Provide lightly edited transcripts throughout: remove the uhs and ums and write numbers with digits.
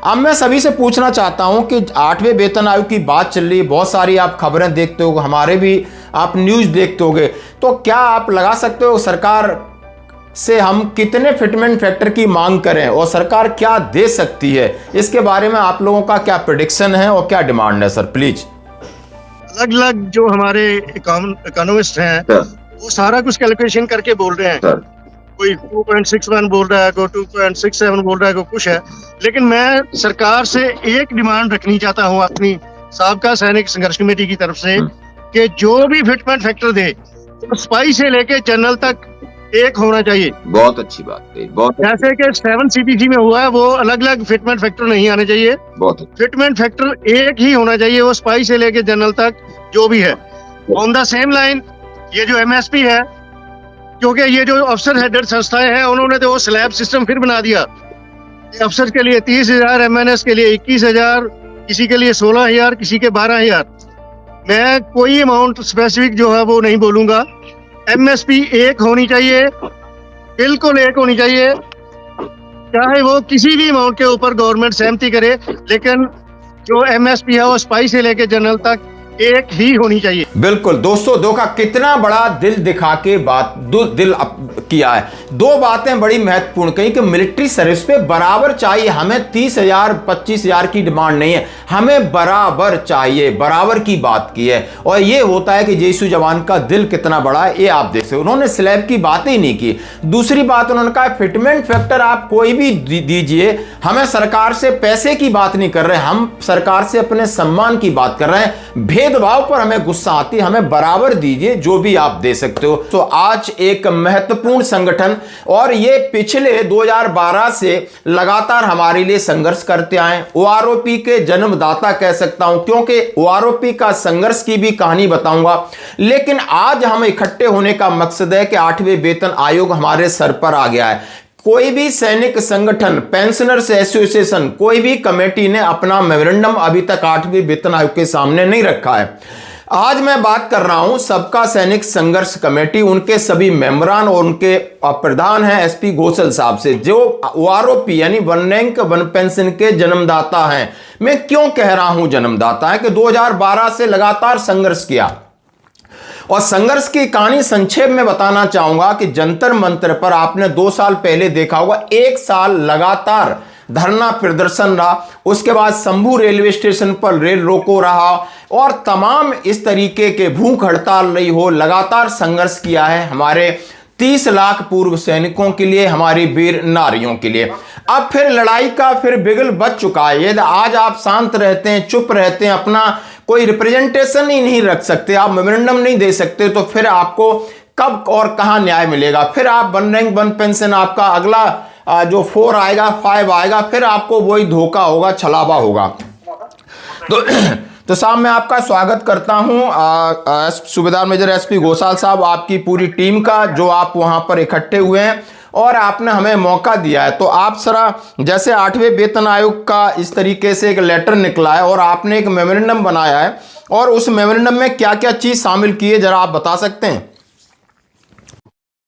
अब मैं सभी से पूछना चाहता हूं कि 8वें वेतन आयोग की बात चल रही है, बहुत सारी आप खबरें देखते हो, हमारे भी आप न्यूज़ देखते होगे, तो क्या आप लगा सकते हो सरकार से हम कितने फिटमेंट फैक्टर की मांग करें और सरकार क्या दे सकती है? इसके बारे में आप लोगों का क्या प्रेडिक्शन है और क्या डिमांड है सर, प्लीज। अलग अलग जो हमारे इकोनॉमिस्ट हैं वो सारा कुछ कैलकुलेशन करके बोल रहे हैं। कोई 2.61 बोल रहा है, कोई 2.67 बोल रहा है, कोई कुछ है। लेकिन मैं सरकार से एक डिमांड रखनी चाहता हूँ अपनी साबका सैनिक संघर्ष कमेटी की तरफ से कि जो भी फिटमेंट फैक्टर दे तो सिपाही से लेके जनरल तक एक होना चाहिए। बहुत अच्छी बात है। बहुत जैसे कि 7 CPC में हुआ है, वो अलग अलग फिटमेंट फैक्टर नहीं आने चाहिए। बहुत फिटमेंट फैक्टर एक ही होना चाहिए, वो सिपाही से लेके जनरल तक जो भी है। ऑन द सेम लाइन ये जो MSP है, क्योंकि ये जो अफसर हेडेड संस्थाएं हैं उन्होंने तो वो स्लैब सिस्टम फिर बना दिया। अफसर के लिए 30,000, MNS के लिए 21,000, किसी के लिए 16,000, किसी के 12,000। मैं कोई अमाउंट स्पेसिफिक जो है वो नहीं बोलूंगा। MSP एक होनी चाहिए, बिल्कुल एक होनी चाहिए, चाहे वो किसी भी अमाउंट के ऊपर गवर्नमेंट सहमति करे, लेकिन जो MSP है वो सिपाही से लेके जनरल तक एक ही होनी चाहिए। बिल्कुल दोस्तों, देखा कितना बड़ा दिल दिखा के बात किया है। दो बातें बड़ी महत्वपूर्ण कही कि मिलिट्री सर्विस पे बराबर चाहिए, हमें 30,000 25,000 की डिमांड नहीं है, हमें बराबर चाहिए, बराबर की बात की है। और ये होता है कि जैसू जवान का दिल कितना बड़ा है, ये आप देख सकते। उन्होंने स्लैब की बात ही नहीं की। दूसरी बात उन्होंने कहा फिटमेंट फैक्टर आप कोई भी दीजिए, हमें सरकार से पैसे की बात नहीं कर रहे, हम सरकार से अपने सम्मान की बात कर रहे हैं। भेदभाव पर हमें गुस्सा आती है, हमें बराबर दीजिए जो भी आप दे सकते हो। तो आज एक महत्वपूर्ण संगठन, और ये पिछले 2012 से लगातार हमारे लिए संघर्ष करते आए, OROP के जन्मदाता कह सकता हूं, क्योंकि OROP का संघर्ष की भी कहानी बताऊंगा। लेकिन आज हम इकट्ठे होने का मकसद है कि 8वें वेतन आयोग हमारे सर पर आ गया है। कोई भी सैनिक संगठन, पेंशनर्स एसोसिएशन, कोई भी कमेटी ने अपना मेमोरेंडम अभी तक 8वें वेतन आयोग के सामने नहीं रखा है। आज मैं बात कर रहा हूं सबका सैनिक संघर्ष कमेटी, उनके सभी मेंबरान और उनके प्रधान हैं SP घोषल साहब से, जो OROP यानी वन रैंक वन पेंशन के जन्मदाता हैं। मैं क्यों कह रहा हूं जन्मदाता है कि 2012 से लगातार संघर्ष किया, और संघर्ष की कहानी संक्षेप में बताना चाहूंगा कि जंतर मंतर पर आपने 2 साल पहले देखा होगा, 1 साल लगातार धरना प्रदर्शन रहा, उसके बाद शंभू रेलवे स्टेशन पर रेल रोको रहा, और तमाम इस तरीके के भूख हड़ताल रही हो, लगातार संघर्ष किया है हमारे 30 लाख पूर्व सैनिकों के लिए, हमारी वीर नारियों के लिए। अब फिर लड़ाई का फिर बिगुल बज चुका है। यदि आज आप शांत रहते हैं, चुप रहते हैं, अपना कोई रिप्रेजेंटेशन ही नहीं रख सकते, आप मेमोरेंडम नहीं दे सकते, तो फिर आपको कब और कहां न्याय मिलेगा? फिर आप वन रैंक वन पेंशन, आपका अगला जो 4 आएगा, 5 आएगा, फिर आपको वही धोखा होगा, छलावा होगा। तो साहब मैं आपका स्वागत करता हूं सूबेदार मेजर SP घोषाल साहब, आपकी पूरी टीम का, जो आप वहां पर इकट्ठे हुए हैं और आपने हमें मौका दिया है। तो आप सरा, जैसे 8वें वेतन आयोग का इस तरीके से एक लेटर निकला है और आपने एक मेमोरेंडम बनाया है, और उस मेमोरेंडम में क्या क्या चीज शामिल की है, जरा आप बता सकते हैं?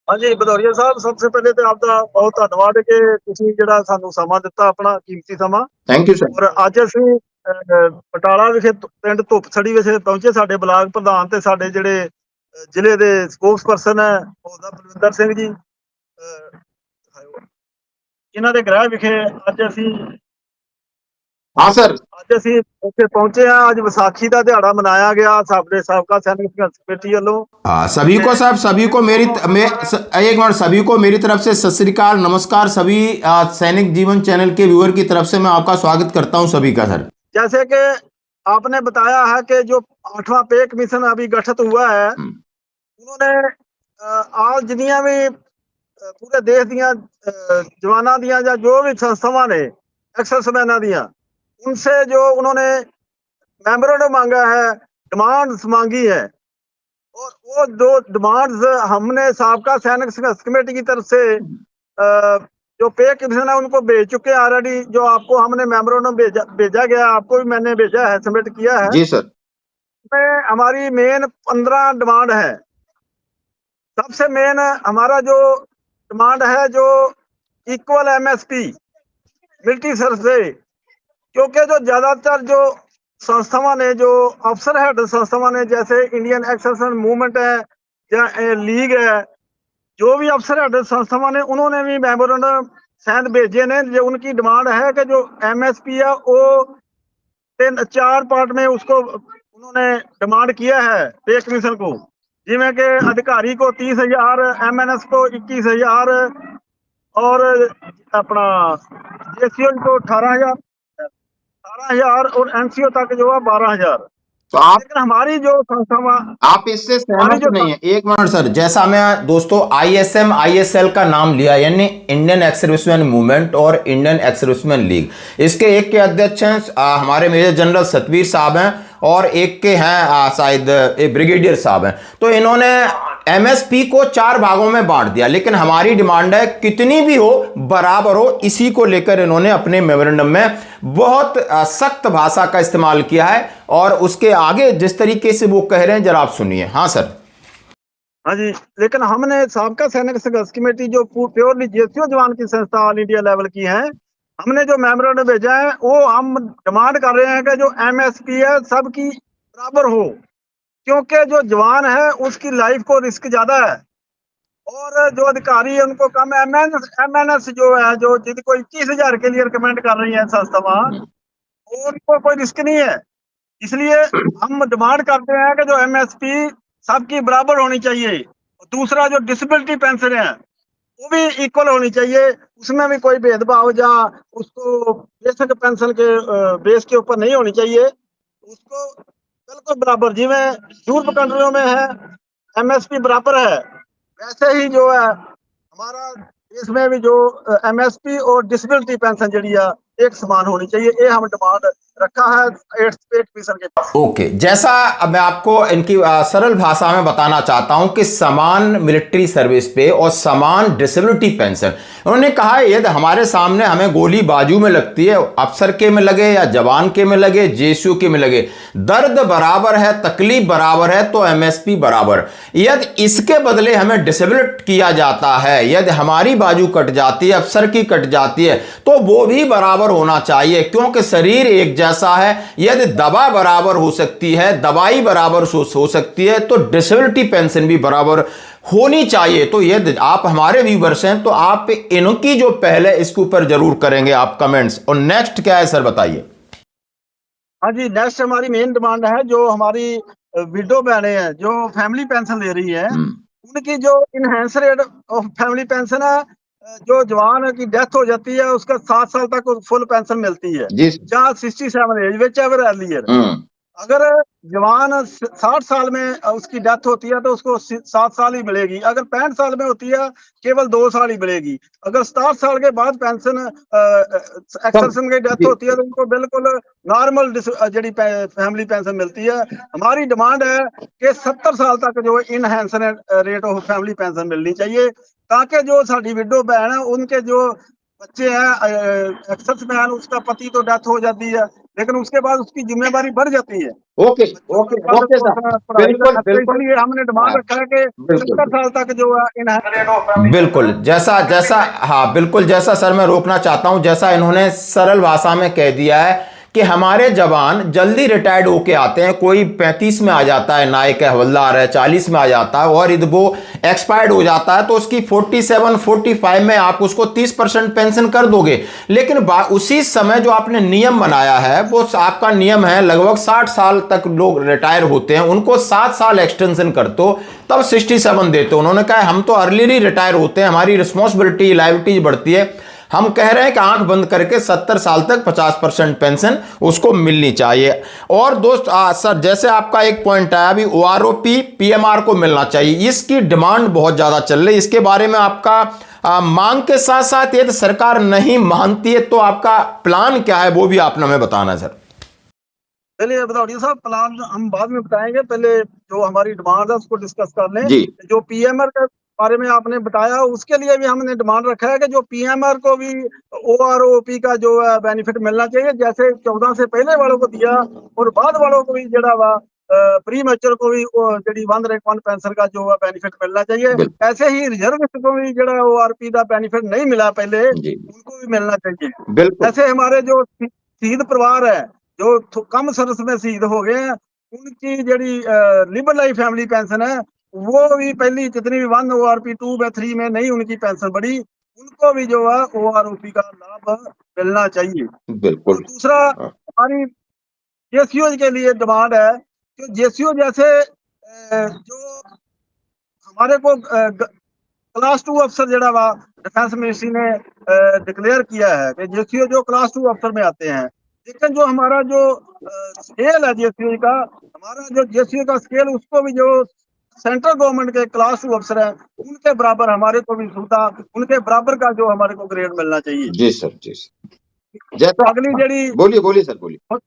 हाँ जी, भदौरिया साहब, सबसे पहले तो आपका बहुत धन्यवाद है कि ਤੁਸੀਂ ਜਿਹੜਾ ਸਾਨੂੰ ਸਮਾਂ ਦਿੱਤਾ, ਆਪਣਾ ਕੀਮਤੀ ਸਮਾਂ। Thank you sir. ਔਰ ਅੱਜ ਅਸੀਂ ਬਟਾਲਾ ਵਿਖੇ ਪਿੰਡ ਧੁੱਪਸੜੀ ਵਿਖੇ ਪਹੁੰਚੇ। ਸਾਡੇ ਬਲਾਕ ਪ੍ਰਧਾਨ ਤੇ ਸਾਡੇ ਜਿਹੜੇ ਜ਼ਿਲ੍ਹੇ ਦੇ ਸਪੋਕਸਪਰਸਨ ਹੈ ਉਹਦਾ ਬਲਵਿੰਦਰ ਸਿੰਘ ਜੀ, ਇਹਨਾਂ ਦੇ ਗ੍ਰਹਿ ਵਿਖੇ ਅੱਜ ਅਸੀਂ हाँ सर। ਅੱਜ ਅਸੀਂ ਉੱਥੇ पहुंचे हैं। ਅੱਜ ਵਿਸਾਖੀ ਦਾ ਦਿਹਾੜਾ ਮਨਾਇਆ ਗਿਆ ਸਾਡੇ ਸਾਬਕਾ सैनिक संघर्ष कमेटी ਵੱਲੋਂ। सभी को साहब, सभी को एक बार सभी को मेरी तरफ से सत श्री अकाल, नमस्कार। सभी सैनिक जीवन चैनल के व्यूअर की तरफ से मैं आपका स्वागत करता हूं सभी का सर। जैसे कि आपने बताया है कि जो 8वां पे कमीशन अभी गठित हुआ है, उन्होंने आज जिन्नियां भी पूरे देश दियां जवाना दियां या जो भी संस्थावां ने एक्सर्समैनां दियां, उनसे जो उन्होंने मेमोरेंडम मांगा है, डिमांड्स मांगी है, और वो जो डिमांड्स हमने साबका सैनिक संघर्ष कमेटी की तरफ से जो पे कमीशन है उनको भेज चुके हैं ऑलरेडी। जो आपको हमने मेमोरेंडम भेजा गया, आपको भी मैंने भेजा है, सबमिट किया है जी सर। में हमारी मेन 15 डिमांड है। सबसे मेन हमारा जो डिमांड है, जो इक्वल MSP मिलिट्री सर्विस से क्योंकि जो ज्यादातर जो संस्थावां ने, जो अफसर हेड संस्थावां ने, जैसे इंडियन एक्सर्सन मूवमेंट है या लीग है, जो भी अफसर हेड संस्थावां ने, उन्होंने भी मेमोरेंडम शायद भेजे ने। जो उनकी डिमांड है कि जो MSP है वो 4 पार्ट में उसको उन्होंने डिमांड किया है पे कमीशन को, जिमें के अधिकारी को 30,000, MNS को 21,000 और अपना JCO को 18,000 और NCO तक जो है 12,000। तो आप लेकिन हमारी जो संस्था, आप इससे सहमत नहीं है? एक मिनट सर, जैसा मैं दोस्तों ISM ISL का नाम लिया, यानी इंडियन एक्स सर्विसमैन मूवमेंट और इंडियन एक्स सर्विसमैन लीग, इसके एक के अध्यक्ष हैं हमारे मेजर जनरल सतवीर साहब हैं और एक के हैं शायद ब्रिगेडियर साहब हैं। तो इन्होंने MSP को 4 भागों में बांट दिया, लेकिन हमारी डिमांड है कितनी भी हो बराबर हो। इसी को लेकर इन्होंने अपने मेमोरेंडम में बहुत सख्त भाषा का इस्तेमाल किया है और उसके आगे जिस तरीके से वो कह रहे हैं जरा आप सुनिए। हाँ सर। हाँ जी, लेकिन हमने साबका सैनिक संघर्ष कमेटी जो प्योरली JCO जवान की संस्था ऑल इंडिया लेवल की है, हमने जो मेमोरेंडम भेजा है वो हम डिमांड कर रहे हैं कि जो MSP है सबकी बराबर हो, क्योंकि जो जवान है उसकी लाइफ को रिस्क ज्यादा है और जो अधिकारी है उनको कम है। MNS जो है, जो जिनको 21,000 के लिए रिकमेंड कर रही है संस्था, उनको कोई रिस्क नहीं है। इसलिए हम डिमांड करते हैं कि जो MSP सबकी बराबर होनी चाहिए। दूसरा जो डिसेबिलिटी पेंशन है वो भी इक्वल होनी चाहिए, उसमें भी कोई भेदभाव या उसको बेसिक पेंशन के बेस के ऊपर नहीं होनी चाहिए, उसको बिल्कुल बराबर। जिवें यूरोप कंट्रियों में है MSP बराबर है, वैसे ही जो है हमारा देश में भी जो MSP और डिसेबिलिटी पेंशन जड़ी है एक समान होनी चाहिए। ये हम डिमांड रखा है 8th पे कमीशन के पास। ओके, जैसा अब मैं आपको इनकी सरल भाषा में बताना चाहता हूं कि समान मिलिट्री सर्विस पे और समान डिसेबिलिटी पेंशन, उन्होंने कहा है यदि हमारे सामने हमें गोली बाजू में लगती है, अफसर के में लगे या जवान के में लगे, JCO के में लगे, दर्द बराबर है, तकलीफ बराबर है, तो MSP बराबर। यदि इसके बदले हमें डिसेबिलिट किया जाता है, यदि हमारी बाजू कट जाती है, अफसर की कट जाती है, तो वो भी बराबर होना चाहिए, क्योंकि शरीर एक जैसा है। यदि दवा बराबर हो सकती है, दवाई बराबर हो सकती है, तो डिसेबिलिटी पेंशन भी बराबर होनी चाहिए। तो यदि आप हमारे व्यूअर्स हैं तो आप इनकी जो पहले इसके ऊपर जरूर करेंगे आप कमेंट्स। और नेक्स्ट क्या है सर बताइए। हाँ जी, नेक्स्ट हमारी मेन डिमांड है जो हमारी विडो बहनें हैं जो फैमिली पेंशन ले रही है, उनकी जो enhance rate of family pension है, जो जवान की डेथ हो जाती है उसका 7 साल तक फुल पेंशन मिलती है, जहाँ 67 एज विच एवर अर्लियर। अगर जवान 60 साल में उसकी डेथ होती है तो उसको 7 साल ही मिलेगी। अगर 65 साल में होती है केवल 2 साल ही मिलेगी। अगर 60 साल के बाद पेंशन एक्सर्सन की डेथ होती है तो उनको बिल्कुल नॉर्मल जी फैमिली पेंशन मिलती है। हमारी डिमांड है कि 70 साल तक जो enhance rate of family pension मिलनी चाहिए, ताकि जो साडी विडो बहन है उनके जो बच्चे हैं, एक्सर्समैन उसका पति तो डेथ हो जाती है लेकिन उसके बाद उसकी जिम्मेदारी बढ़ जाती है। ओके सर, बिल्कुल ये हमने डिमांड रखा है कि 70 साल तक जो है बिल्कुल जैसा हाँ बिल्कुल जैसा सर मैं रोकना चाहता हूं, जैसा इन्होंने सरल भाषा में कह दिया है कि हमारे जवान जल्दी रिटायर्ड होके आते हैं, कोई 35 में आ जाता है, नायक है, हवलदार है, 40 में आ जाता है और यदि वो एक्सपायर्ड हो जाता है तो उसकी 47-45 में आप उसको 30% पेंशन कर दोगे। लेकिन उसी समय जो आपने नियम बनाया है वो आपका नियम है लगभग 60 साल तक लोग रिटायर होते हैं, उनको 7 साल एक्सटेंशन कर दो तब 67 देते हो। उन्होंने कहा हम तो अर्ली रिटायर होते हैं, हमारी रिस्पॉन्सिबिलिटी लायबिलिटी बढ़ती है, हम कह रहे हैं कि आंख बंद करके 70 साल तक 50% पेंशन उसको मिलनी चाहिए। और दोस्त सर जैसे आपका एक पॉइंट आया अभी OROP PMR को मिलना चाहिए, इसकी डिमांड बहुत ज्यादा चल रही है, इसके बारे में आपका मांग के साथ साथ यदि सरकार नहीं मानती है तो आपका प्लान क्या है वो भी आपने हमें बताना सर। चलिए बताओ साहब, प्लान हम बाद में बताएंगे, पहले जो हमारी डिमांड है उसको डिस्कस कर लें। जो PMR के बारे में आपने बताया उसके लिए भी हमने डिमांड रखा है कि जो PMR को भी OROP का जो है बेनिफिट मिलना चाहिए, जैसे 14 से पहले वालों को दिया और बाद वालों को भी जड़ा वा प्री मैच्योर को भी जी 1 रैंक 1 पेंशन का जो है बेनिफिट मिलना चाहिए। ऐसे ही रिजर्विस्ट को भी जड़ा ORP का बेनिफिट नहीं मिला पहले, उनको भी मिलना चाहिए। ऐसे हमारे जो शहीद परिवार है जो कम सर्विस में शहीद हो गए हैं, उनकी जड़ी लिबरल लाइफ फैमिली पेंशन है वो भी पहली जितनी भी 1 ORP 2 व 3 में नहीं उनकी पेंशन बढ़ी, उनको भी जो है OROP का लाभ मिलना चाहिए। बिल्कुल। और दूसरा हमारी जेसीओ के लिए डिमांड है कि जेसीओ जैसे जो हमारे को क्लास 2 अफसर जड़ा वा डिफेंस मिनिस्ट्री ने डिक्लेयर किया है कि जेसीओ जो क्लास 2 अफसर में आते हैं, लेकिन जो हमारा जो स्केल है जेसीओ का, हमारा जो जेसीओ का स्केल उसको भी जो सेंट्रल गवर्नमेंट के क्लास 2 अफसर हैं उनके बराबर हमारे को भी सुविधा, उनके बराबर का जो हमारे को ग्रेड मिलना चाहिए। जी सर, जी सर। जैसा अगली जड़ी बोलिए सर, बोलिए।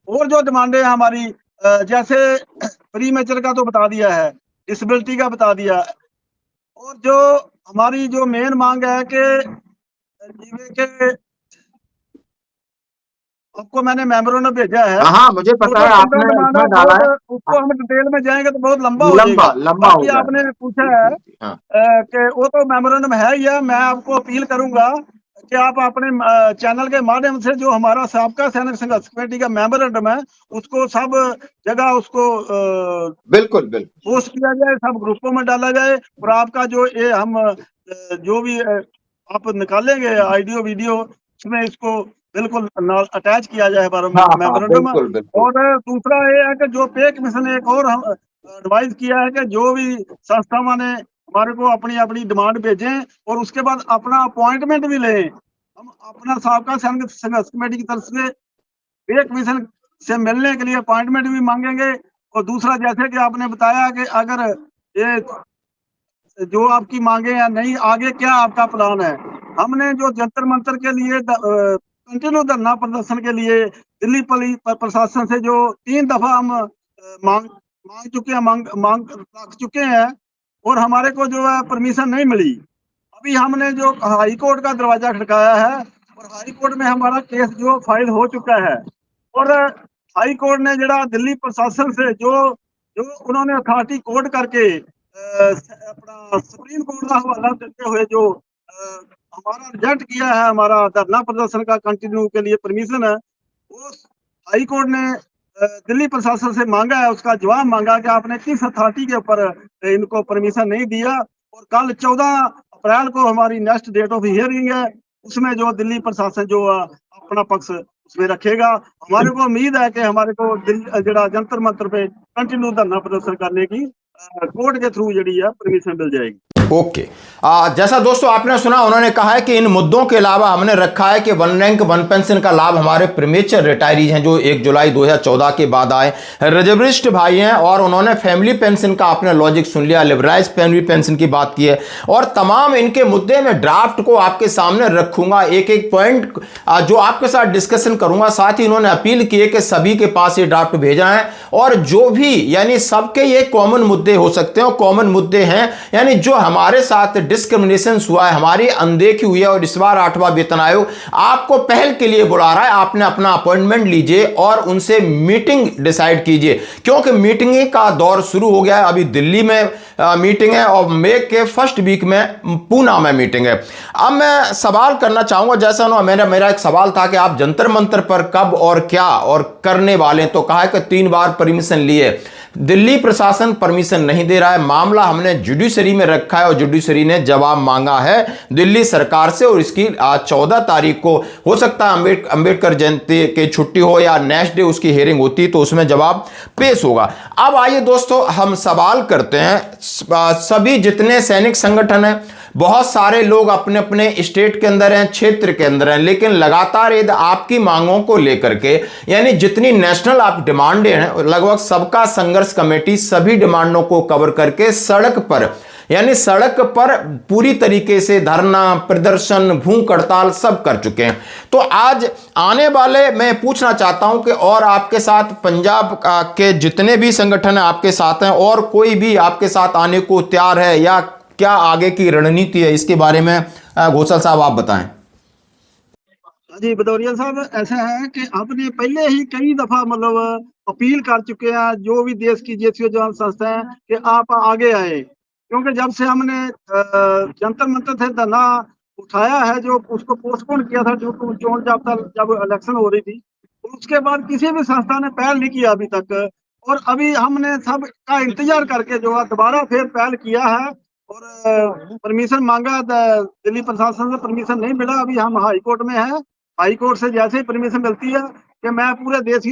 और जो डिमांडें हैं हमारी, जैसे प्री मेचर का तो बता दिया है, डिसेबिलिटी का बता दिया है, और जो हमारी जो मेन मांग है कि जिਵੇਂ के आपको मैंने मेमोरेंडम भेजा है। हाँ, मुझे पता है, आपने इसमें डाला है। उसको हम डिटेल में जाएंगे तो बहुत लंबा हो जाएगा। लंबा हो जाएगा। आपने पूछा है कि वो तो मेमोरेंडम है ही है। मैं आपको अपील करूंगा कि आप अपने चैनल के माध्यम से जो हमारा साबका सैनिक संघर्ष कमेटी का मेमोरेंडम है उसको सब जगह उसको बिल्कुल पोस्ट किया जाए, सब ग्रुपों में डाला जाए, और आपका जो ये हम जो भी आप निकालेंगे ऑडियो वीडियो उसमें इसको बिल्कुल अटैच किया जाए मेमोरेंडम। और दूसरा ये है कि जो पे कमीशन ने एक और हम एडवाइस किया है कि जो भी संस्थावां ने हमारे को अपनी अपनी डिमांड भेजें और उसके बाद अपना अपॉइंटमेंट भी लें। हम अपना साबका सैनिक संघर्ष कमेटी की तरफ से पे कमीशन से मिलने के लिए अपॉइंटमेंट भी मांगेंगे। और दूसरा जैसे कि आपने बताया कि अगर ये जो आपकी मांगे हैं नहीं, आगे क्या आपका प्लान है। हमने जो जंतर मंतर के लिए कंटिन्यू धरना प्रदर्शन के लिए दिल्ली पुलिस प्रशासन से जो 3 दफा हम मांग रख चुके हैं और हमारे को जो है परमिशन नहीं मिली। अभी हमने जो हाई कोर्ट का दरवाजा खटकाया है और हाई कोर्ट में हमारा केस जो फाइल हो चुका है, और हाई कोर्ट ने जरा दिल्ली प्रशासन से जो उन्होंने अथॉरिटी कोर्ट करके अपना सुप्रीम कोर्ट का हवाला देते हुए जो हमारा रिजेक्ट किया है, हमारा धरना प्रदर्शन का कंटिन्यू के लिए परमिशन है, उस हाई कोर्ट ने दिल्ली प्रशासन से मांगा है, उसका जवाब मांगा कि आपने किस अथॉरिटी के ऊपर इनको परमिशन नहीं दिया। और कल 14 अप्रैल को हमारी नेक्स्ट डेट ऑफ हियरिंग है, उसमें जो दिल्ली प्रशासन जो अपना पक्ष उसमें रखेगा। हमारे को उम्मीद है कि हमारे को जरा जंतर मंतर पे कंटिन्यू धरना प्रदर्शन करने की कोर्ट के थ्रू जड़ी है परमिशन मिल जाएगी। ओके। जैसा दोस्तों आपने सुना, उन्होंने कहा है कि इन मुद्दों के अलावा हमने रखा है कि 1 रैंक 1 पेंशन का लाभ हमारे प्रीमेचर रिटायरीज हैं जो 1 जुलाई 2014 के बाद आए, रिजर्विस्ट भाई हैं, और उन्होंने फैमिली पेंशन का आपने लॉजिक सुन लिया, लिबराइज फैमिली पेंशन की बात की है, और तमाम इनके मुद्दे में ड्राफ्ट को आपके सामने रखूंगा, एक एक पॉइंट जो आपके साथ डिस्कशन करूंगा। साथ ही उन्होंने अपील की है कि सभी के पास ये ड्राफ्ट भेजा है, और जो भी यानी सबके ये कॉमन मुद्दे हो सकते हैं, कॉमन मुद्दे हैं, यानी जो हमारे साथ डिस्क्रिमिनेशन हुआ है, हमारी अनदेखी हुई है, और इस बार 8वां वेतन आयोग आपको पहल के लिए बुला रहा है। आपने अपना अपॉइंटमेंट लीजिए और उनसे मीटिंग डिसाइड कीजिए, क्योंकि मीटिंग का दौर शुरू हो गया है। अभी दिल्ली में मीटिंग है और मई के फर्स्ट वीक में पूना में मीटिंग है। अब मैं सवाल करना चाहूंगा, जैसा ना मेरा एक सवाल था कि आप जंतर मंतर पर कब और क्या और करने वाले, तो कहा है कि 3 बार परमिशन लिए, दिल्ली प्रशासन परमिशन नहीं दे रहा है। मामला हमने जुडिशरी में रखा है और जुडिशरी ने जवाब मांगा है दिल्ली सरकार से, और इसकी आज 14 तारीख को हो सकता है अंबेडकर जयंती की छुट्टी हो या नेक्स्ट डे उसकी हियरिंग होती, तो उसमें जवाब पेश होगा। अब आइए दोस्तों हम सवाल करते हैं, सभी जितने सैनिक संगठन हैं, बहुत सारे लोग अपने अपने स्टेट के अंदर हैं, क्षेत्र के अंदर हैं, लेकिन लगातार यदि आपकी मांगों को लेकर के यानी जितनी नेशनल आप डिमांडें हैं, लगभग सबका संघर्ष कमेटी सभी डिमांडों को कवर करके सड़क पर यानी सड़क पर पूरी तरीके से धरना प्रदर्शन भूख हड़ताल सब कर चुके हैं। तो आज आने वाले मैं पूछना चाहता हूं कि और आपके साथ पंजाब के जितने भी संगठन हैं आपके साथ हैं, और कोई भी आपके साथ आने को तैयार है, या क्या आगे की रणनीति है, इसके बारे में घोषल साहब आप बताएं। जी भदौरिया साहब, ऐसा है कि आपने पहले ही कई दफा मतलब अपील कर चुके हैं जो भी देश की जेसीओ जवान संस्था है कि आप आगे आए, क्योंकि जब से हमने जंतर मंतर से धरना उठाया है, जो उसको पोस्टपोन किया था, जो चोन जब इलेक्शन हो रही थी, उसके बाद किसी भी संस्था ने पहल नहीं किया अभी तक। और अभी हमने सब का इंतजार करके जो है दोबारा फिर पहल किया है और परमिशन मांगा, दिल्ली प्रशासन से परमिशन नहीं मिला। अभी हम हाई कोर्ट में हैं। हाई कोर्ट से जैसे ही परमिशन मिलती है कि मैं पूरे देश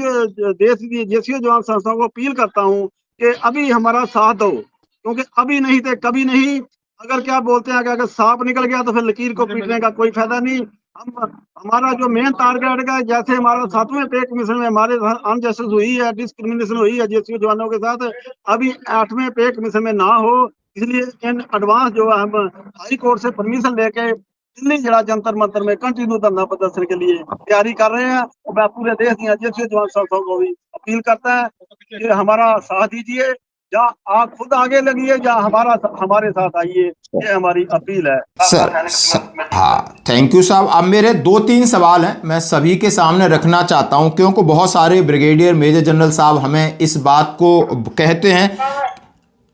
की जेसीओ जवान संस्थाओं को अपील करता हूँ कि अभी हमारा साथ दो, क्योंकि अभी नहीं तो कभी नहीं। अगर क्या बोलते हैं कि अगर सांप निकल गया तो फिर लकीर को पीटने का कोई फायदा नहीं। हम हमारा जो मेन टारगेट है, जैसे हमारा 7वें पे कमीशन में हमारे अनजस्टिस हुई है, डिस्क्रिमिनेशन हुई है जेसीओ जवानों के साथ, अभी 8वें पे कमीशन में ना हो, इसलिए इन एडवांस जो है हम हाई कोर्ट से परमिशन लेके दिल्ली जिला जंतर मंतर में कंटिन्यू धरना प्रदर्शन के लिए तैयारी कर रहे हैं। और मैं पूरे देश की जेसीओ जवान संस्थाओं को भी अपील करता है कि हमारा साथ दीजिए, या आप खुद आगे लगिए या हमारे साथ आइए, ये हमारी अपील है हाँ, थैंक यू साहब। अब मेरे 2-3 सवाल हैं, मैं सभी के सामने रखना चाहता हूं, क्योंकि बहुत सारे ब्रिगेडियर मेजर जनरल साहब हमें इस बात को कहते हैं,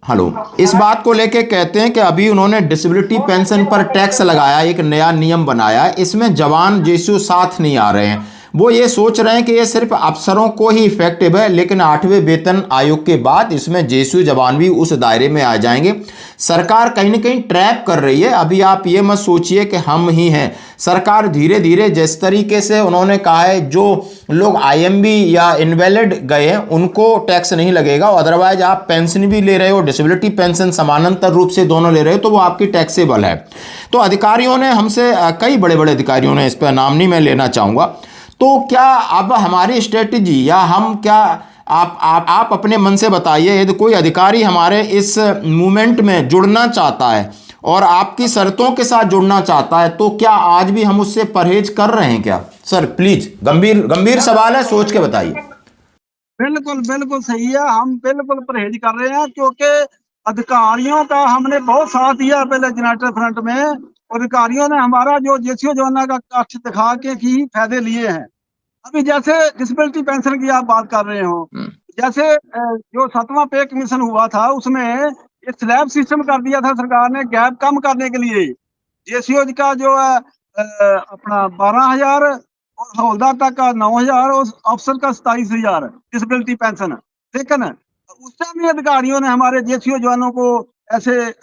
हेलो, इस बात को लेके कहते हैं कि अभी उन्होंने डिसेबिलिटी पेंशन पर टैक्स लगाया, एक नया नियम बनाया, इसमें जवान जेसीओ साथ नहीं आ रहे हैं। वो ये सोच रहे हैं कि ये सिर्फ अफसरों को ही इफेक्टिव है, लेकिन 8वें वेतन आयोग के बाद इसमें जेसीओ जवान भी उस दायरे में आ जाएंगे। सरकार कहीं ना कहीं ट्रैप कर रही है। अभी आप ये मत सोचिए कि हम ही हैं, सरकार धीरे धीरे जिस तरीके से उन्होंने कहा है, जो लोग आईएमबी या इनवैलिड गए हैं उनको टैक्स नहीं लगेगा, अदरवाइज आप पेंशन भी ले रहे हो, डिसेबिलिटी पेंशन समानांतर रूप से दोनों ले रहे हो, तो वो आपकी टैक्सेबल है। तो अधिकारियों ने हमसे, कई बड़े बड़े अधिकारियों ने, इस पर नाम नहीं मैं लेना चाहूँगा, तो क्या अब हमारी स्ट्रेटजी या हम क्या, आप अपने मन से बताइए, यदि कोई अधिकारी हमारे इस मूवमेंट में जुड़ना चाहता है और आपकी शर्तों के साथ जुड़ना चाहता है, तो क्या आज भी हम उससे परहेज कर रहे हैं क्या? सर प्लीज, गंभीर सवाल है, सोच के बताइए। बिल्कुल बिल्कुल सही है, हम बिल्कुल परहेज कर रहे हैं, क्योंकि अधिकारियों का हमने बहुत साथ दिया पहले यूनाइटेड फ्रंट में। अधिकारियों ने हमारा जो जेसीओ जवाना का कक्ष दिखा के ही फायदे लिए हैं। अभी जैसे डिसेबिलिटी पेंशन की आप बात कर रहे हो, जैसे जो 7वां पे कमीशन हुआ था, उसमें एक स्लैब सिस्टम कर दिया था सरकार ने, गैप कम करने के लिए। जेसीओ का जो है अपना 12,000 और हवलदार तक का 9,000 और अफसर का 27,000 डिसेबिलिटी पेंशन। लेकिन उस टाइम भी अधिकारियों ने हमारे जेसीओ जवानों को ऐसे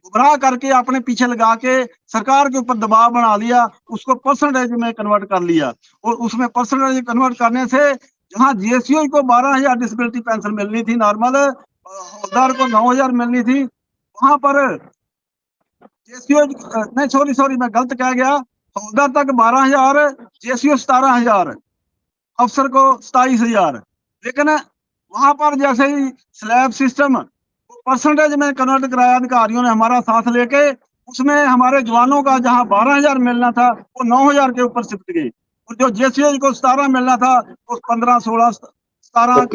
गुमराह करके अपने पीछे लगा के सरकार के ऊपर दबाव बना लिया, उसको परसेंटेज में कन्वर्ट कर लिया। और उसमें परसेंटेज कन्वर्ट करने से जहां जेसीओ को 12,000 डिसेबिलिटी पेंशन मिलनी थी नॉर्मल, हवलदार को 9,000 मिलनी थी, वहां पर जेसीओ नहीं, सॉरी मैं गलत कह गया, हवलदार तक 12,000, जेसीओ 17,000, अफसर को 27,000। लेकिन वहां पर जैसे ही स्लैब सिस्टम परसेंटेज में कन्वर्ट कराया अधिकारियों ने हमारा साथ लेके, उसमें हमारे जवानों का जहां 12,000 मिलना था वो 9,000 के ऊपर शिफ्ट गई, और जो जेसीओ को 17 मिलना था वो 15, 16, 17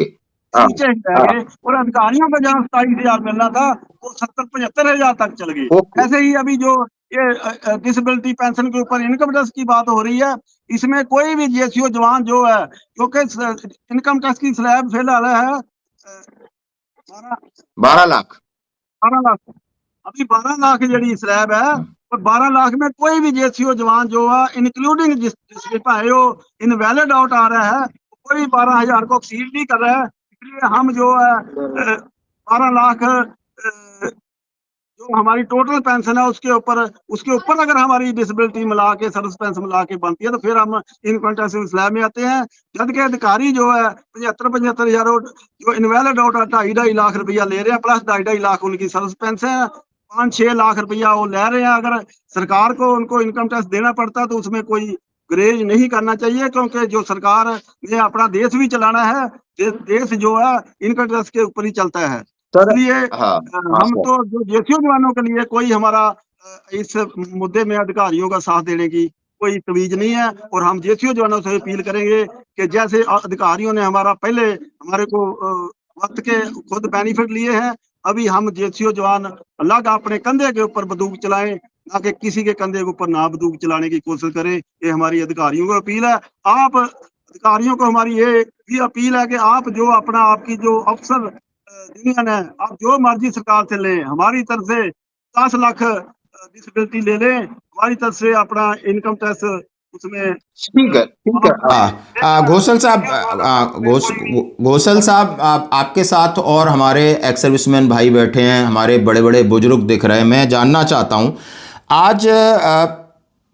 नीचे ही रह गए, और अधिकारियों को जहां 27,000 मिलना था वो 70, 75,000 तक चल गए। ऐसे ही अभी जो ये डिसेबिलिटी पेंशन के ऊपर इनकम टैक्स की बात हो रही है, इसमें कोई भी जेसीओ जवान जो है, क्योंकि इनकम टैक्स की स्लैब फिलहाल है 12 लाख, अभी 12 लाख जी स्लैब है, और 12 लाख में कोई भी जेसीओ जवान जो है, इंक्लूडिंग जिसके पाए वो इनवैलिड आउट आ रहा है, कोई 12,000 को एक्सीड नहीं कर रहा है। इसलिए हम जो है 12 लाख जो हमारी टोटल पेंशन है उसके ऊपर अगर हमारी डिसेबिलिटी मिला के, सर्विस पेंशन मिला के बनती है, तो फिर हम इनकम टैक्स स्लैब में आते हैं। जबकि अधिकारी जो है 75,000 जो इनवैलिड आउट 2.5 लाख रुपया ले रहे हैं, प्लस 2.5 लाख उनकी सर्विस पेंशन है, 5-6 लाख रुपया वो ले रहे हैं। अगर सरकार को उनको इनकम टैक्स देना पड़ता है तो उसमें कोई ग्रेज नहीं करना चाहिए, क्योंकि जो सरकार ने अपना देश भी चलाना है, देश जो है इनकम टैक्स के ऊपर ही चलता है। इसलिए हम तो जो जेसीओ जवानों के लिए कोई हमारा इस मुद्दे में अधिकारियों का साथ देने की कोई तवीज नहीं है, और हम जेसीओ जवानों से अपील करेंगे कि जैसे अधिकारियों ने हमारे को वक्त के खुद बेनिफिट लिए हैं, अभी हम जेसीओ जवान अलग अपने कंधे के ऊपर बंदूक चलाएं, ना कि किसी के कंधे के ऊपर ना बंदूक चलाने की कोशिश करें। ये हमारी अधिकारियों को अपील है। आप अधिकारियों को हमारी ये भी अपील है कि आप जो आपकी जो अफसर यूनियन है, आप जो मर्जी सरकार से लें, हमारी तरफ से 10 लाख डिसेबिलिटी ले लें, हमारी तरफ से अपना इनकम टैक्स उसमें ठीक है, ठीक है। घोषल साहब, घोषल साहब, आपके साथ और हमारे एक्स सर्विसमैन भाई बैठे हैं, हमारे बड़े बड़े बुजुर्ग दिख रहे हैं। मैं जानना चाहता हूं, आज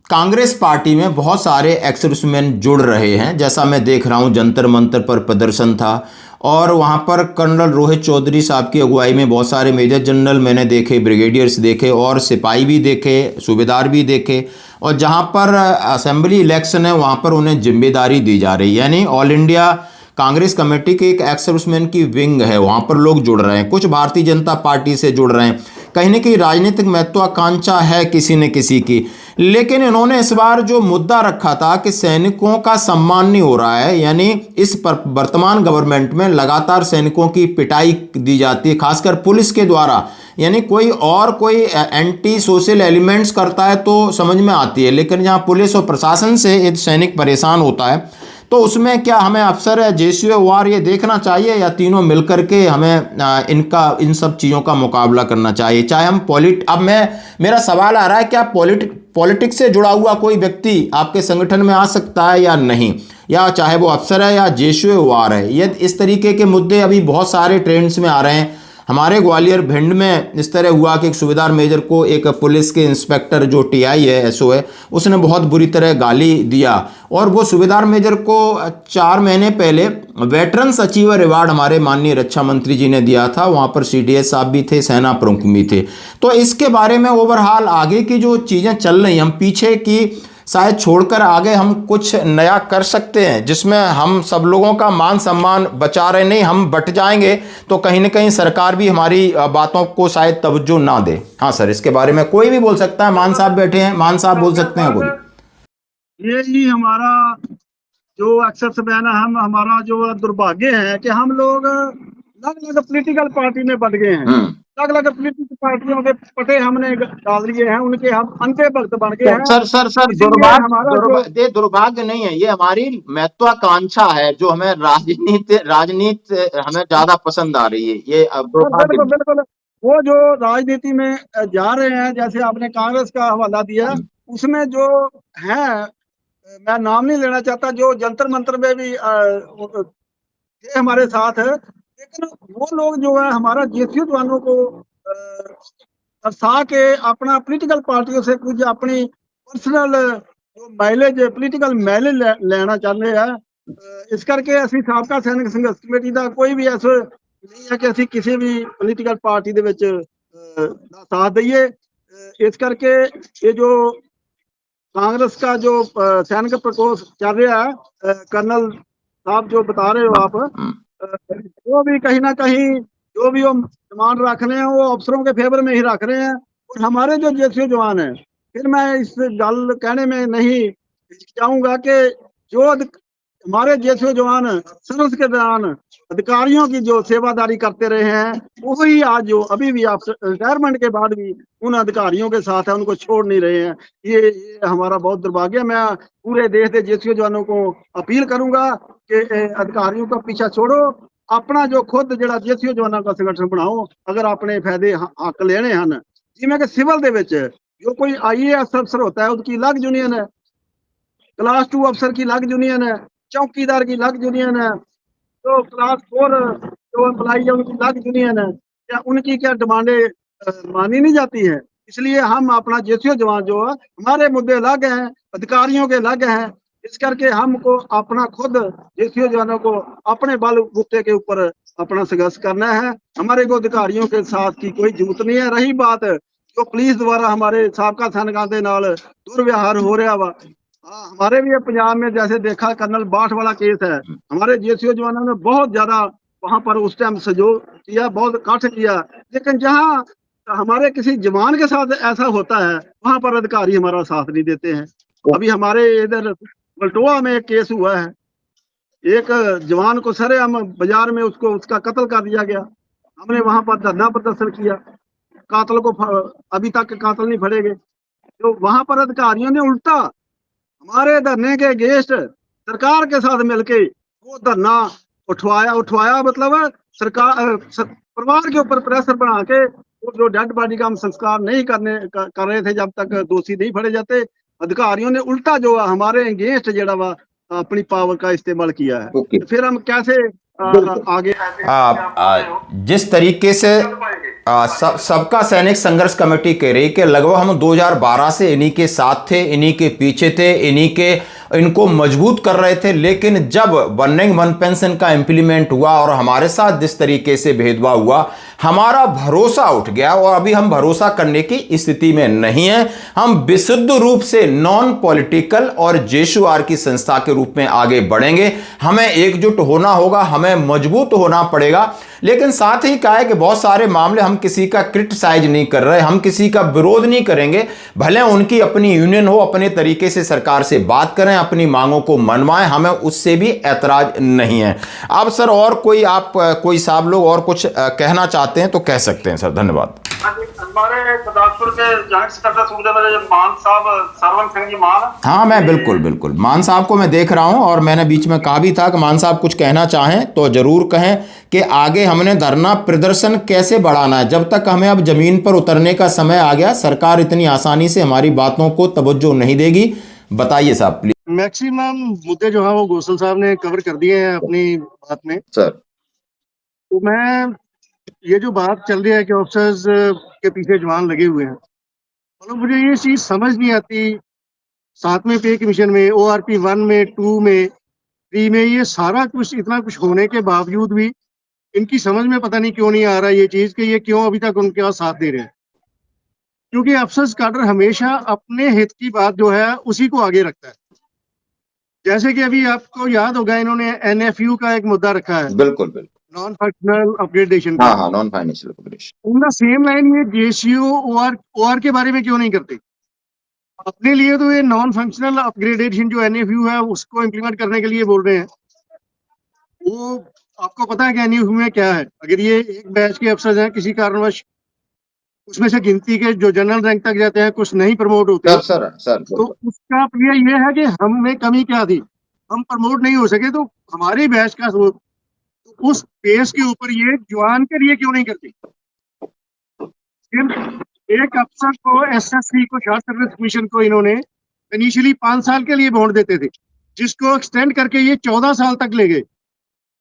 कांग्रेस पार्टी में बहुत सारे एक्स सर्विसमैन जुड़ रहे हैं। जैसा मैं देख रहा हूं, जंतर मंतर पर प्रदर्शन था और वहां पर कर्नल रोहित चौधरी साहब की अगुवाई में बहुत सारे मेजर जनरल मैंने देखे, ब्रिगेडियर्स देखे और सिपाही भी देखे, सूबेदार भी देखे। और जहां पर असेंबली इलेक्शन है वहां पर उन्हें जिम्मेदारी दी जा रही है, यानी ऑल इंडिया कांग्रेस कमेटी के एक एक्स सर्विसमैन की विंग है, वहां पर लोग जुड़ रहे हैं, कुछ भारतीय जनता पार्टी से जुड़ रहे हैं। कहीं न कहीं राजनीतिक महत्वाकांक्षा है किसी न किसी की। लेकिन इन्होंने इस बार जो मुद्दा रखा था कि सैनिकों का सम्मान नहीं हो रहा है, यानी इस वर्तमान गवर्नमेंट में लगातार सैनिकों की पिटाई दी जाती है, खासकर पुलिस के द्वारा। यानी कोई एंटी सोशल एलिमेंट्स करता है तो समझ में आती है, लेकिन जहाँ पुलिस और प्रशासन से एक सैनिक परेशान होता है तो उसमें क्या हमें अफसर है जेसीओ वार ये देखना चाहिए, या तीनों मिलकर के हमें इन सब चीज़ों का मुकाबला करना चाहिए? चाहे हम अब मेरा सवाल आ रहा है, क्या पॉलिटिक्स से जुड़ा हुआ कोई व्यक्ति आपके संगठन में आ सकता है या नहीं, या चाहे वो अफसर है या जेसीओ वार है? ये इस तरीके के मुद्दे अभी बहुत सारे ट्रेंड्स में आ रहे हैं। हमारे ग्वालियर भिंड में इस तरह हुआ कि एक सूबेदार मेजर को एक पुलिस के इंस्पेक्टर जो टीआई है, एसओ है, उसने बहुत बुरी तरह गाली दिया और वो सूबेदार मेजर को 4 महीने पहले वेटरन्स अचीवर अवार्ड हमारे माननीय रक्षा मंत्री जी ने दिया था। वहाँ पर सीडीएस साहब भी थे, सेना प्रमुख भी थे। तो इसके बारे में ओवरऑल आगे की जो चीज़ें चल रही, हम पीछे की शायद छोड़कर आगे हम कुछ नया कर सकते हैं जिसमें हम सब लोगों का मान सम्मान बचा रहे। नहीं, हम बट जाएंगे तो कहीं ना कहीं सरकार भी हमारी बातों को शायद तवज्जो ना दे। हाँ सर, इसके बारे में कोई भी बोल सकता है। मान साहब बैठे हैं, मान साहब बोल सकते हैं कोई। ये ही हमारा जो एक्सेस बैन है, हमारा जो दुर्भाग्य है कि हम लोग अलग अलग पोलिटिकल पार्टी में बट गए हैं। अलग अलग पोलिटिकल पार्टियों के पटे हमने डाल दिए हैं, उनके हम अंधे भक्त बन गए हैं। सर दुर्भाग्य नहीं है, ये हमारी महत्वाकांक्षा है जो हमें राजनीति हमें ज्यादा पसंद आ रही है। ये बिल्कुल वो जो राजनीति में जा रहे हैं, जैसे आपने कांग्रेस का हवाला दिया, उसमें जो है, मैं नाम नहीं लेना चाहता, जो जंतर मंतर में भी हमारे साथ है, लेकिन वो लोग जो है हमारा जेसीओ जवानों को दर्शा के अपना पॉलिटिकल पार्टियों से कुछ अपनी पर्सनल जो माइलेज पॉलिटिकल माइलेज लेना चाहते हैं। इस करके असि साबका सैनिक संघर्ष कमेटी का कोई भी ऐसा नहीं है कि असि किसी भी पॉलिटिकल पार्टी दे विच साथ दईए। इस करके ये जो कांग्रेस का जो सैनिक प्रकोष्ठ चल रहा है, कर्नल साहब जो बता रहे हो आप, वो भी कहीं ना कहीं जो भी वो डिमांड रख रहे हैं वो अफसरों के फेवर में ही रख रहे हैं। और हमारे जो जेसीओ जवान हैं, फिर मैं इस गल कहने में नहीं चाहूंगा कि जो हमारे जेसीओ जवान सर्विस के दौरान अधिकारियों की जो सेवादारी करते रहे हैं, वही आज जो अभी भी आप रिटायरमेंट के बाद भी उन अधिकारियों के साथ है, उनको छोड़ नहीं रहे हैं। ये हमारा बहुत दुर्भाग्य है। मैं पूरे देश के जेसीओ जवानों को अपील करूंगा कि अधिकारियों का पीछा छोड़ो, अपना जो खुद जड़ा जेसीओ जवानों का संगठन बनाओ। अगर अपने फायदे हक लेने हैं, जिमें कि सिविल दे विच जो कोई IAS अफसर होता है उसकी अलग यूनियन है, क्लास 2 अफसर की अलग यूनियन है, चौकीदार की अलग यूनियन है, तो क्लास 4 जो एम्प्लॉई है उनकी अलग यूनियन है। क्या उनकी क्या डिमांडे मानी नहीं जाती है? इसलिए हम अपना जेसीओ जवान जो है, हमारे मुद्दे अलग हैं, अधिकारियों के अलग हैं। इस करके हमको अपना खुद जेसीओ जवानों को अपने बल बूते के ऊपर अपना संघर्ष करना है। हमारे को अधिकारियों के साथ की कोई जरूरत नहीं है। रही बात जो पुलिस द्वारा हमारे साबका सैनिकों के नाल दुर्व्यवहार हो रहा वा, हमारे भी पंजाब में जैसे देखा कर्नल बाठ वाला केस है, हमारे जेसीओ जवानों ने बहुत ज्यादा वहां पर उस टाइम सहयोग किया, बहुत इकट्ठ किया, लेकिन जहां हमारे किसी जवान के साथ ऐसा होता है वहां पर अधिकारी हमारा साथ नहीं देते हैं। अभी हमारे इधर बल्टोआ में एक केस हुआ है, एक जवान को सरेआम बाजार में उसका कत्ल कर दिया गया। हमने वहां पर धरना प्रदर्शन किया, कातल को अभी तक कातल नहीं फड़े गए। तो वहां पर अधिकारियों ने उल्टा हमारे धरने के अगेंस्ट सरकार के साथ मिलके वो धरना उठवाया मतलब सरकार परिवार के ऊपर प्रेशर बना के वो जो डेड बॉडी का हम संस्कार नहीं कर रहे थे जब तक दोषी नहीं फड़े जाते, अधिकारियों ने उल्टा जो हमारे अगेंस्ट जड़ा वा अपनी पावर का इस्तेमाल किया है। ओके। फिर हम कैसे आगे जिस तरीके से सबका सैनिक संघर्ष कमेटी कह रही कि लगभग हम 2012 से इन्हीं के साथ थे, इन्हीं के पीछे थे, इनको मजबूत कर रहे थे, लेकिन जब 1 पेंशन का इंप्लीमेंट हुआ और हमारे साथ जिस तरीके से भेदभाव हुआ, हमारा भरोसा उठ गया और अभी हम भरोसा करने की स्थिति में नहीं है। हम विशुद्ध रूप से नॉन पॉलिटिकल और जेएसयूआर की संस्था के रूप में आगे बढ़ेंगे। हमें एकजुट होना होगा, हमें मजबूत होना पड़ेगा। लेकिन साथ ही कहा है कि बहुत सारे मामले हम किसी का क्रिटिसाइज नहीं कर रहे, हम किसी का विरोध नहीं करेंगे, भले उनकी अपनी यूनियन हो, अपने तरीके से सरकार से बात करें, अपनी मांगों को मनवाएं, हमें उससे भी ऐतराज नहीं है। अब सर और कोई आप कोई साहब लोग और कुछ कहना चाहते हैं तो कह सकते हैं सर। धन्यवाद। हमारे गुरदासपुर के जॉइंट सेक्रेटरी सूबेदार मान साहब सरवन सिंह जी मान। हाँ, मैं बिल्कुल मान साहब को मैं देख रहा हूं और मैंने बीच में कहा भी था कि मान साहब कुछ कहना चाहें तो जरूर कहें कि आगे हमने धरना प्रदर्शन कैसे बढ़ाना है। जब तक हमें अब जमीन पर उतरने का समय आ गया, सरकार इतनी आसानी से हमारी बातों को तवज्जो नहीं देगी। बताइए साहब प्लीज। मैक्सिमम मुद्दे जो है वो गोसल साहब ने कवर कर दिए हैं अपनी बात में सर। तो मैं ये जो बात चल रही है कि ऑफिसर्स के पीछे जवान लगे हुए हैं, मतलब मुझे ये चीज समझ नहीं आती। 7वें पे कमीशन में, ORP 1 में, 2 में, 3 में ये सारा कुछ इतना कुछ होने के बावजूद भी इनकी समझ में पता नहीं क्यों नहीं आ रहा ये चीज कि ये क्यों अभी तक उनके साथ दे रहे हैं। क्योंकि अफसर्स काडर हमेशा अपने हित की बात जो है उसी को आगे रखता है। जैसे कि अभी आपको याद होगा इन्होंने NFU का एक मुद्दा रखा है, बिल्कुल नॉन फंक्शनल अपग्रेडेशन का। हाँ, नॉन फाइनेंशियल अपग्रेडेशन। उनका सेम लाइन ये JCU OR के बारे में क्यों नहीं करते? अपने लिए तो ये नॉन फंक्शनल अपग्रेडेशन जो NFU है उसको इम्प्लीमेंट करने के लिए बोल रहे हैं। वो आपको पता है कि NFU में क्या है? अगर ये एक बैच के अफसर हैं, किसी कारणवश उसमें से गिनती के जो जनरल रैंक तक जाते हैं, कुछ नहीं प्रमोट होते सर तो उसका ये है कि हम में कमी क्या थी, हम प्रमोट नहीं हो सके, तो हमारे बैच का उस बेस के ऊपर ये जवान के लिए क्यों नहीं करती? सिर्फ एक अफसर को, SSC को, शॉर्ट सर्विस कमीशन को इन्होंने इनिशियली 5 साल के लिए बॉन्ड देते थे, जिसको एक्सटेंड करके ये 14 साल तक ले गए,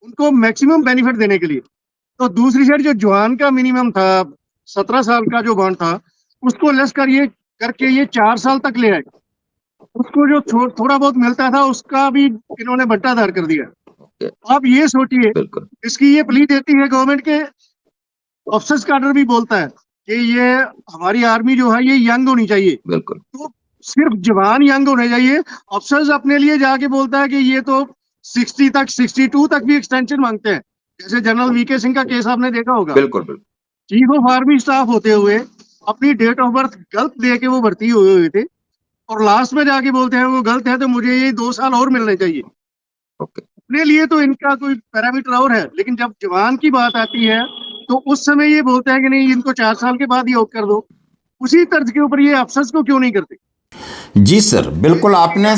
उनको मैक्सिमम बेनिफिट देने के लिए। तो दूसरी साइड जो जवान का मिनिमम था 17 साल का जो बॉन्ड था, उसको लेस करके ये 4 साल तक ले आए। उसको जो थोड़ा बहुत मिलता था उसका भी इन्होंने बट्टाधार कर दिया। आप ये सोचिए, इसकी ये प्ली देती है गवर्नमेंट के, ऑफिसर्स काडर भी बोलता है कि ये हमारी आर्मी जो है ये यंग होनी चाहिए। बिल्कुल। तो सिर्फ जवान यंग होने चाहिए, ऑफिसर्स अपने लिए जाके बोलता है कि ये तो 60 तक, 62 तक भी एक्सटेंशन मांगते हैं। जैसे जनरल VK सिंह का केस आपने देखा होगा। बिल्कुल। चीफ ऑफ आर्मी स्टाफ होते हुए अपनी डेट ऑफ बर्थ गलत दे के वो भर्ती हुए थे, और लास्ट में जाके बोलते हैं वो गलत है तो मुझे ये 2 साल और मिलने चाहिए। अपने लिए तो इनका कोई पैरामीटर और है, लेकिन जब जवान की बात आती है तो उस समय ये बोलते हैं कि नहीं, इनको 4 साल के बाद ही आउट कर दो। उसी तर्ज के ऊपर ये अफसर्स को क्यों नहीं करते? जी सर, बिल्कुल आपने,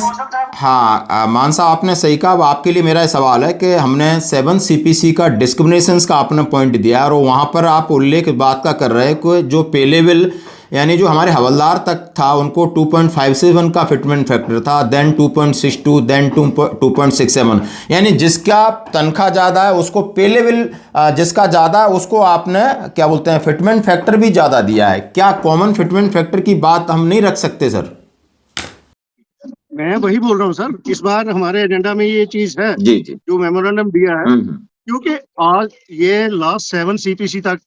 हाँ मान साहब आपने सही कहा। अब आपके लिए मेरा सवाल है कि हमने 7 CPC का डिस्क्रिमिनेशंस का आपने पॉइंट दिया और वहाँ पर आप उल्लेख बात का कर रहे हैं कि जो पे लेवल यानी जो हमारे हवलदार तक था उनको 2.57 का फिटमेंट फैक्टर था, देन 2.62, देन 2.67, यानी जिसका तनख्वाह ज़्यादा है उसको पे लेवल, जिसका ज़्यादा है उसको आपने क्या बोलते हैं फिटमेंट फैक्टर भी ज़्यादा दिया है। क्या कॉमन फिटमेंट फैक्टर की बात हम नहीं रख सकते सर? मैं वही बोल रहा हूँ सर, इस बार हमारे एजेंडा में ये चीज है जी जो मेमोरेंडम दिया है, क्योंकि आज ये लास्ट 7 CPC तक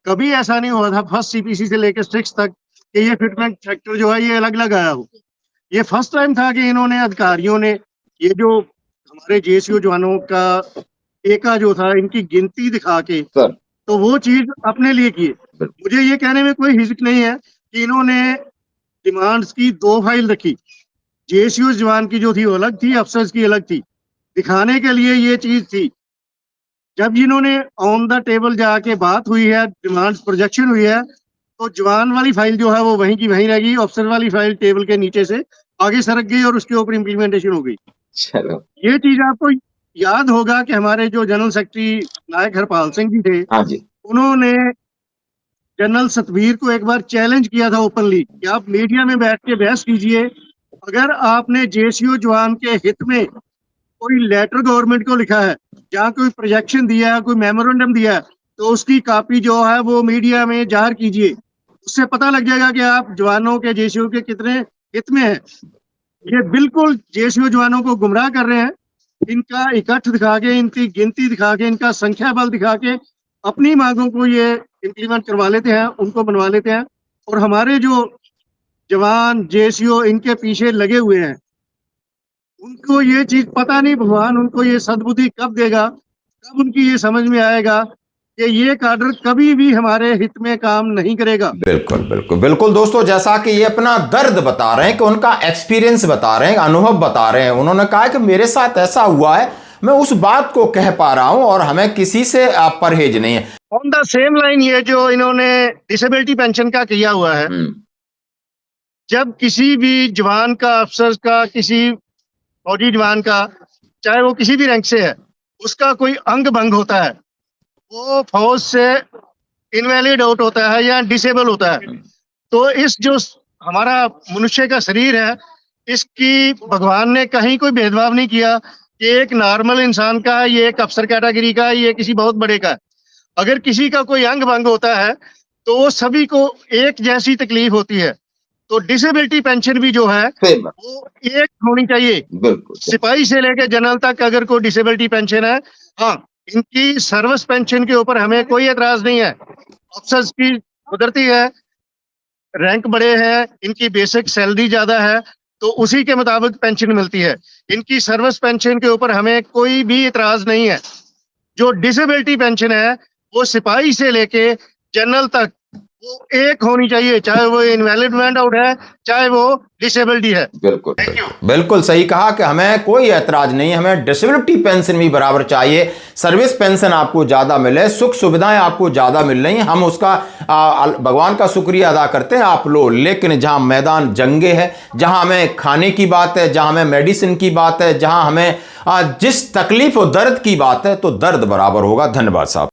कभी ऐसा नहीं हुआ था, फर्स्ट CPC से लेकर 6 तक, कि ये फिटमेंट फैक्टर जो है ये अलग अलग आया हो। ये फर्स्ट टाइम था कि इन्होंने अधिकारियों ने ये जो हमारे JCU जवानों का एका जो था इनकी गिनती दिखा के तो वो चीज अपने लिए की। मुझे ये कहने में कोई हिचक नहीं है कि इन्होंने डिमांड्स की 2 फाइल रखी, JCU जवान की जो थी वो अलग थी, अफसर्स की अलग थी। दिखाने के लिए ये चीज थी। जब इन्होंने ऑन द टेबल जाके बात हुई है, डिमांड्स प्रोजेक्शन हुई है, तो जवान वाली फाइल जो है वो वहीं की वहीं रह गई, अफसर वाली फाइल टेबल के नीचे से आगे सरक गई और उसके ऊपर इम्प्लीमेंटेशन हो गई। चलो, ये चीज आपको याद होगा कि हमारे जो जनरल सेक्रेटरी नायक हरपाल सिंह जी थे, हाँ जी, उन्होंने जनरल सतवीर को एक बार चैलेंज किया था ओपनली कि आप मीडिया में बैठ के बहस कीजिए, अगर आपने जेसीओ जवान के हित में कोई लेटर गवर्नमेंट को लिखा है, जहाँ कोई प्रोजेक्शन दिया है, कोई मेमोरेंडम दिया है, तो उसकी कॉपी जो है वो मीडिया में जाहिर कीजिए। उससे पता लग जाएगा कि आप जवानों के जेसीओ के कितने हित में है। ये बिल्कुल जेसीओ जवानों को गुमराह कर रहे हैं। इनका इकट्ठ दिखा के, इनकी गिनती दिखा के, इनका संख्या बल दिखा के अपनी मांगों को ये इम्प्लीमेंट करवा लेते हैं, उनको बनवा लेते हैं। और हमारे जो जवान जेसीओ इनके पीछे लगे हुए हैं, उनको ये चीज पता नहीं, भगवान उनको ये सद्बुद्धि कब देगा, कब उनकी ये समझ में आएगा कि ये काडर कभी भी हमारे हित में काम नहीं करेगा। बिल्कुल बिल्कुल बिल्कुल दोस्तों, जैसा कि ये अपना दर्द बता रहे हैं, कि उनका एक्सपीरियंस बता रहे हैं, अनुभव बता रहे हैं। उन्होंने कहा कि मेरे साथ ऐसा हुआ है, मैं उस बात को कह पा रहा हूं और हमें किसी से परहेज नहीं है। ऑन द सेम लाइन ये जो इन्होंने डिसेबिलिटी पेंशन का किया हुआ है, जब किसी भी जवान का, अफसर का, किसी फौजी जवान का, चाहे वो किसी भी रैंक से है, उसका कोई अंग भंग होता है, वो फौज से इनवैलिड आउट होता है या डिसेबल होता है, तो इस जो हमारा मनुष्य का शरीर है, इसकी भगवान ने कहीं कोई भेदभाव नहीं किया कि एक नॉर्मल इंसान का है, ये एक अफसर कैटेगरी का है, ये किसी बहुत बड़े का है। अगर किसी का कोई अंग भंग होता है तो वो सभी को एक जैसी तकलीफ होती है। तो डिसेबिलिटी पेंशन भी जो है वो एक होनी चाहिए, सिपाही से लेकर जनरल तक। अगर कोई डिसेबिलिटी पेंशन है, हाँ, इनकी सर्विस पेंशन के ऊपर हमें कोई एतराज नहीं है। अफसर्स की कुदरती है, रैंक बड़े हैं, इनकी बेसिक सैलरी ज्यादा है, तो उसी के मुताबिक पेंशन मिलती है। इनकी सर्विस पेंशन के ऊपर हमें कोई भी एतराज नहीं है। जो डिसेबिलिटी पेंशन है वो सिपाही से लेके जनरल तक वो एक होनी चाहिए, चाहे वो इनवैलिडमेंट आउट है, चाहे वो डिसेबिलिटी है। बिल्कुल बिल्कुल सही कहा कि हमें कोई ऐतराज नहीं, हमें डिसेबिलिटी पेंशन भी बराबर चाहिए। सर्विस पेंशन आपको ज्यादा मिले, सुख सुविधाएं आपको ज्यादा मिल रही हैं, हम उसका भगवान का शुक्रिया अदा करते हैं, आप लो। लेकिन जहां मैदान जंगे है, जहां हमें खाने की बात है, जहां हमें मेडिसिन की बात है, जहां हमें जिस तकलीफ और दर्द की बात है, तो दर्द बराबर होगा। धन्यवाद साहब।